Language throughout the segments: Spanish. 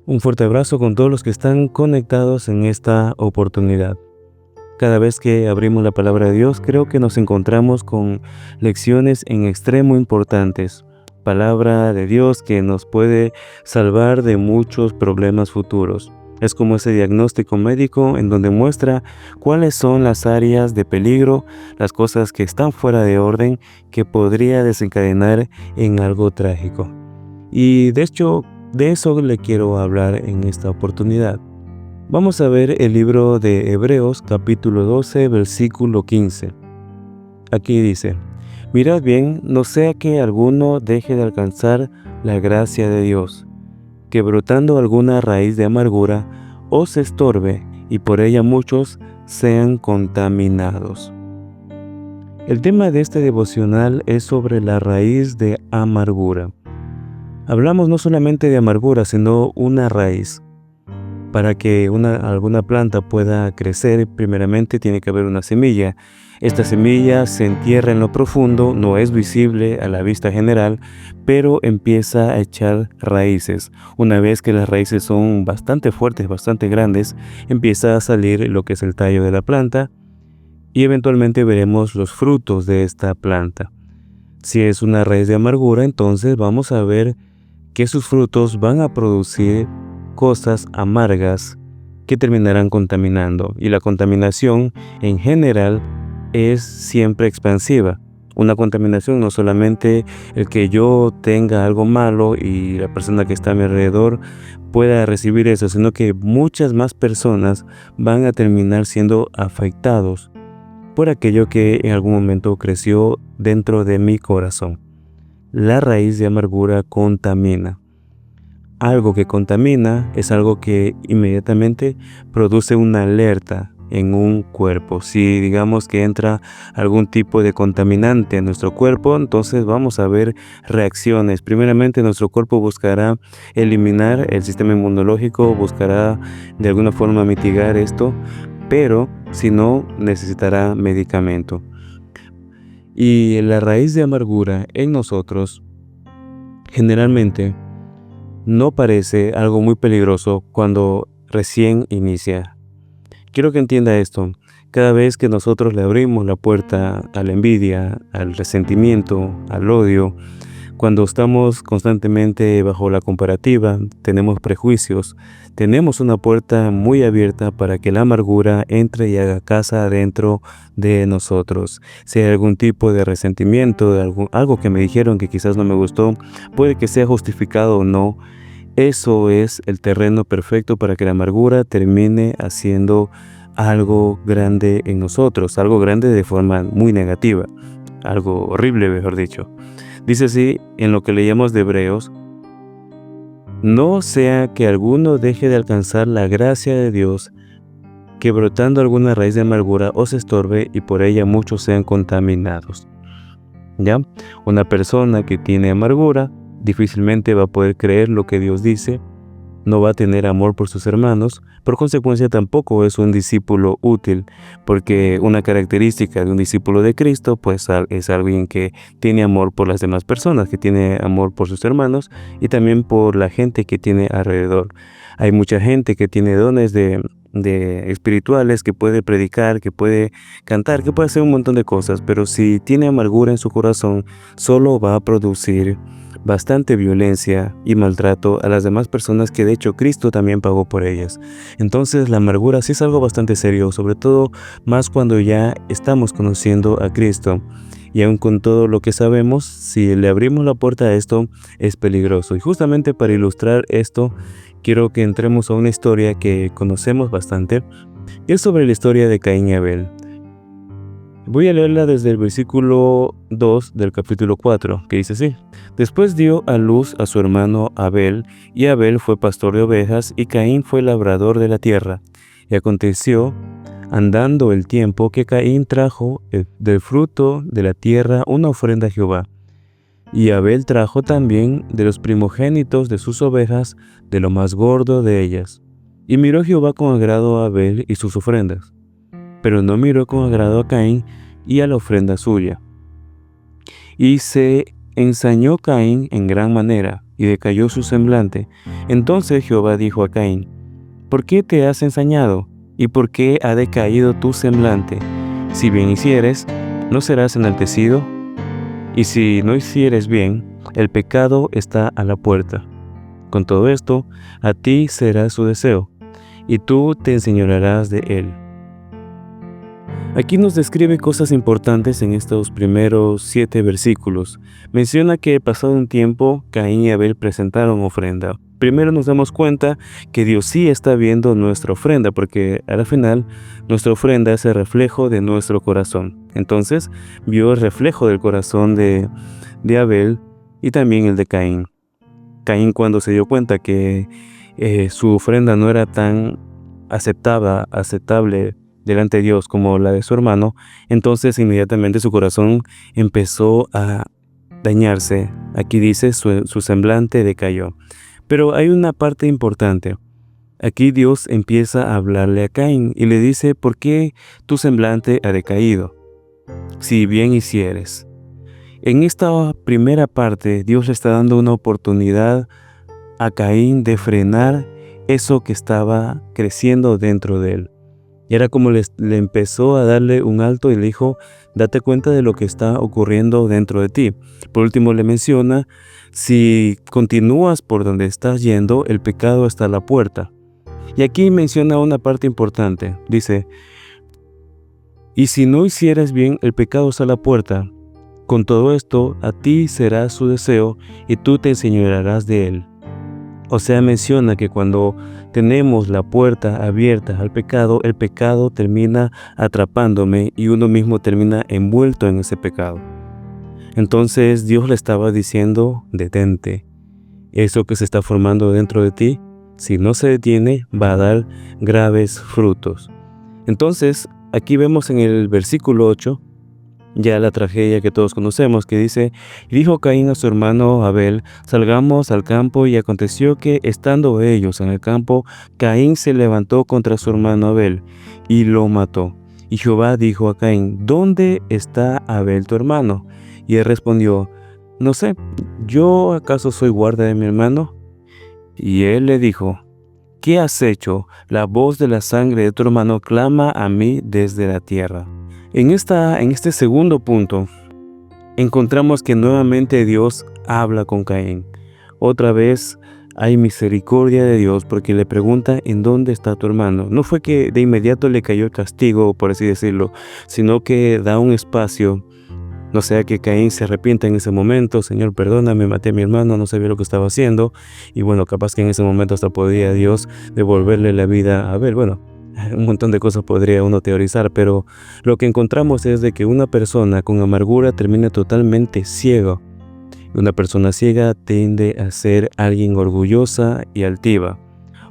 Un fuerte abrazo con todos los que están conectados en esta oportunidad. Cada vez que abrimos la palabra de Dios, creo que nos encontramos con lecciones en extremo importantes. Palabra de Dios que nos puede salvar de muchos problemas futuros. Es como ese diagnóstico médico en donde muestra cuáles son las áreas de peligro, las cosas que están fuera de orden, que podría desencadenar en algo trágico. Y de hecho, de eso le quiero hablar en esta oportunidad. Vamos a ver el libro de Hebreos capítulo 12 versículo 15. Aquí dice: mirad bien, no sea que alguno deje de alcanzar la gracia de Dios, que brotando alguna raíz de amargura os estorbe y por ella muchos sean contaminados. El tema de este devocional es sobre la raíz de amargura. Hablamos no solamente de amargura, sino una raíz. Para que alguna planta pueda crecer, primeramente tiene que haber una semilla. Esta semilla se entierra en lo profundo, no es visible a la vista general, pero empieza a echar raíces. Una vez que las raíces son bastante fuertes, bastante grandes, empieza a salir lo que es el tallo de la planta y eventualmente veremos los frutos de esta planta. Si es una raíz de amargura, entonces vamos a ver que sus frutos van a producir cosas amargas que terminarán contaminando. Y la contaminación en general es siempre expansiva. Una contaminación no solamente el que yo tenga algo malo y la persona que está a mi alrededor pueda recibir eso, sino que muchas más personas van a terminar siendo afectados por aquello que en algún momento creció dentro de mi corazón. La raíz de amargura contamina. Algo que contamina es algo que inmediatamente produce una alerta en un cuerpo. Si digamos que entra algún tipo de contaminante en nuestro cuerpo, entonces vamos a ver reacciones. Primeramente, nuestro cuerpo buscará eliminar, el sistema inmunológico buscará de alguna forma mitigar esto, pero si no, necesitará medicamento. Y la raíz de amargura en nosotros generalmente no parece algo muy peligroso cuando recién inicia. Quiero que entienda esto. Cada vez que nosotros le abrimos la puerta a la envidia, al resentimiento, al odio, cuando estamos constantemente bajo la comparativa, tenemos prejuicios, tenemos una puerta muy abierta para que la amargura entre y haga casa dentro de nosotros. Si hay algún tipo de resentimiento, de algo que me dijeron que quizás no me gustó, puede que sea justificado o no, eso es el terreno perfecto para que la amargura termine haciendo algo grande en nosotros, algo grande de forma muy negativa, algo horrible, mejor dicho. Dice así en lo que leíamos de Hebreos: no sea que alguno deje de alcanzar la gracia de Dios, que brotando alguna raíz de amargura os estorbe y por ella muchos sean contaminados. ¿Ya? Una persona que tiene amargura difícilmente va a poder creer lo que Dios dice, no va a tener amor por sus hermanos, por consecuencia tampoco es un discípulo útil, porque una característica de un discípulo de Cristo pues es alguien que tiene amor por las demás personas, que tiene amor por sus hermanos y también por la gente que tiene alrededor. Hay mucha gente que tiene dones de espirituales, que puede predicar, que puede cantar, que puede hacer un montón de cosas, pero si tiene amargura en su corazón, solo va a producir bastante violencia y maltrato a las demás personas que de hecho Cristo también pagó por ellas. Entonces la amargura sí es algo bastante serio, sobre todo más cuando ya estamos conociendo a Cristo. Y aun con todo lo que sabemos, si le abrimos la puerta a esto, es peligroso. Y justamente para ilustrar esto, quiero que entremos a una historia que conocemos bastante, y es sobre la historia de Caín y Abel. Voy a leerla desde el versículo 2 del capítulo 4, que dice así: después dio a luz a su hermano Abel, y Abel fue pastor de ovejas, y Caín fue labrador de la tierra. Y aconteció, andando el tiempo, que Caín trajo del fruto de la tierra una ofrenda a Jehová. Y Abel trajo también de los primogénitos de sus ovejas, de lo más gordo de ellas. Y miró Jehová con agrado a Abel y sus ofrendas, pero no miró con agrado a Caín y a la ofrenda suya. Y se ensañó Caín en gran manera, y decayó su semblante. Entonces Jehová dijo a Caín: ¿por qué te has ensañado? ¿Y por qué ha decaído tu semblante? Si bien hicieres, ¿no serás enaltecido? Y si no hicieres bien, el pecado está a la puerta. Con todo esto, a ti será su deseo, y tú te enseñorearás de él. Aquí nos describe cosas importantes en estos primeros 7 versículos. Menciona que pasado un tiempo, Caín y Abel presentaron ofrenda. Primero nos damos cuenta que Dios sí está viendo nuestra ofrenda, porque al final nuestra ofrenda es el reflejo de nuestro corazón. Entonces vio el reflejo del corazón de Abel y también el de Caín. Caín, cuando se dio cuenta que su ofrenda no era tan aceptable delante de Dios como la de su hermano, entonces inmediatamente su corazón empezó a dañarse. Aquí dice su semblante decayó. Pero hay una parte importante. Aquí Dios empieza a hablarle a Caín y le dice: ¿por qué tu semblante ha decaído? Si bien hicieres. En esta primera parte, Dios le está dando una oportunidad a Caín de frenar eso que estaba creciendo dentro de él. Y era como le empezó a darle un alto y le dijo: date cuenta de lo que está ocurriendo dentro de ti. Por último le menciona: si continúas por donde estás yendo, el pecado está a la puerta. Y aquí menciona una parte importante. Dice: y si no hicieres bien, el pecado está a la puerta. Con todo esto, a ti será su deseo y tú te enseñorearás de él. O sea, menciona que cuando tenemos la puerta abierta al pecado, el pecado termina atrapándome y uno mismo termina envuelto en ese pecado. Entonces Dios le estaba diciendo: detente. Eso que se está formando dentro de ti, si no se detiene, va a dar graves frutos. Entonces, aquí vemos en el versículo 8, ya la tragedia que todos conocemos, que dice: y dijo Caín a su hermano Abel: salgamos al campo. Y aconteció que, estando ellos en el campo, Caín se levantó contra su hermano Abel y lo mató. Y Jehová dijo a Caín: ¿dónde está Abel tu hermano? Y él respondió: no sé, ¿yo acaso soy guarda de mi hermano? Y él le dijo: ¿qué has hecho? La voz de la sangre de tu hermano clama a mí desde la tierra. En este segundo punto, encontramos que nuevamente Dios habla con Caín. Otra vez hay misericordia de Dios, porque le pregunta: ¿en dónde está tu hermano? No fue que de inmediato le cayó el castigo, por así decirlo, sino que da un espacio. No sea que Caín se arrepienta en ese momento: Señor, perdóname, maté a mi hermano, no sabía lo que estaba haciendo. Y bueno, capaz que en ese momento hasta podría Dios devolverle la vida a Abel. Bueno, un montón de cosas podría uno teorizar, pero lo que encontramos es de que una persona con amargura termina totalmente ciego. Una persona ciega tiende a ser alguien orgullosa y altiva.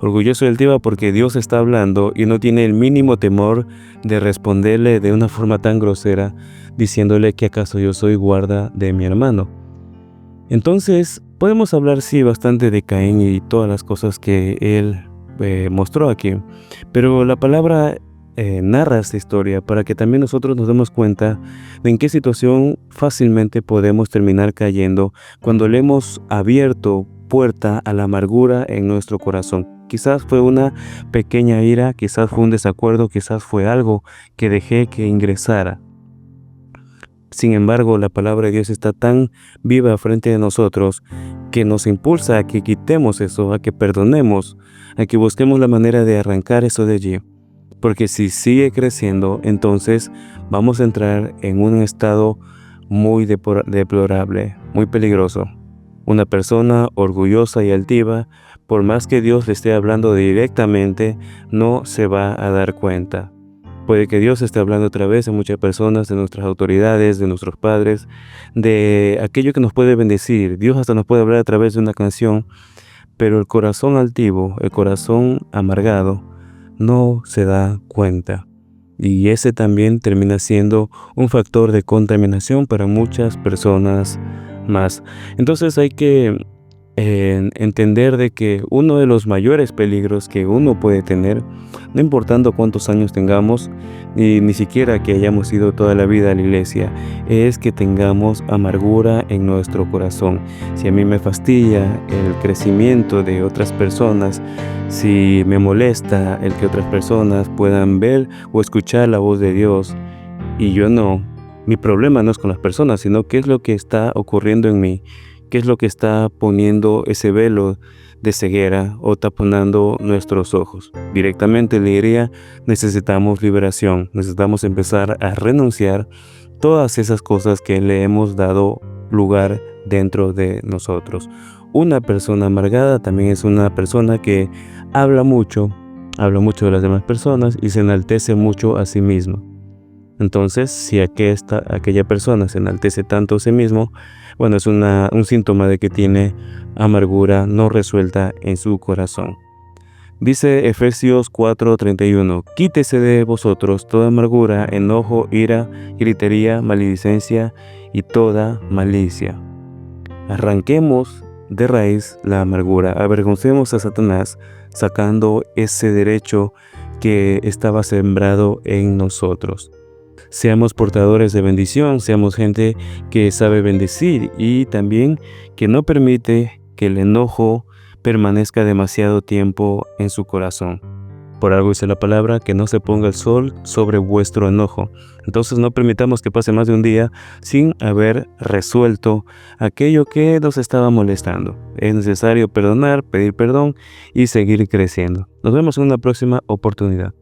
Orgulloso y altiva porque Dios está hablando y no tiene el mínimo temor de responderle de una forma tan grosera, diciéndole que acaso yo soy guarda de mi hermano. Entonces, podemos hablar sí bastante de Caín y todas las cosas que él mostró aquí, pero la palabra narra esta historia para que también nosotros nos demos cuenta de en qué situación fácilmente podemos terminar cayendo cuando le hemos abierto puerta a la amargura en nuestro corazón. Quizás fue una pequeña ira, quizás fue un desacuerdo, quizás fue algo que dejé que ingresara. Sin embargo, la palabra de Dios está tan viva frente de nosotros que nos impulsa a que quitemos eso, a que perdonemos, a que busquemos la manera de arrancar eso de allí. Porque si sigue creciendo, entonces vamos a entrar en un estado muy deplorable, muy peligroso. Una persona orgullosa y altiva, por más que Dios le esté hablando directamente, no se va a dar cuenta. Puede que Dios esté hablando otra vez a muchas personas, de nuestras autoridades, de nuestros padres, de aquello que nos puede bendecir. Dios hasta nos puede hablar a través de una canción, pero el corazón altivo, el corazón amargado, no se da cuenta. Y ese también termina siendo un factor de contaminación para muchas personas más. Entonces hay que en entender de que uno de los mayores peligros que uno puede tener, no importando cuántos años tengamos, ni siquiera que hayamos ido toda la vida a la iglesia, es que tengamos amargura en nuestro corazón. Si a mí me fastidia el crecimiento de otras personas, si me molesta el que otras personas puedan ver o escuchar la voz de Dios y yo no, mi problema no es con las personas, sino qué es lo que está ocurriendo en mí. ¿Qué es lo que está poniendo ese velo de ceguera o taponando nuestros ojos? Directamente le diría, necesitamos liberación, necesitamos empezar a renunciar todas esas cosas que le hemos dado lugar dentro de nosotros. Una persona amargada también es una persona que habla mucho de las demás personas y se enaltece mucho a sí mismo. Entonces, si aquella persona se enaltece tanto a sí mismo, bueno, es un síntoma de que tiene amargura no resuelta en su corazón. Dice Efesios 4:31, quítese de vosotros toda amargura, enojo, ira, gritería, maledicencia y toda malicia. Arranquemos de raíz la amargura, avergoncemos a Satanás sacando ese derecho que estaba sembrado en nosotros. Seamos portadores de bendición, seamos gente que sabe bendecir y también que no permite que el enojo permanezca demasiado tiempo en su corazón. Por algo dice la palabra, que no se ponga el sol sobre vuestro enojo. Entonces no permitamos que pase más de un día sin haber resuelto aquello que nos estaba molestando. Es necesario perdonar, pedir perdón y seguir creciendo. Nos vemos en una próxima oportunidad.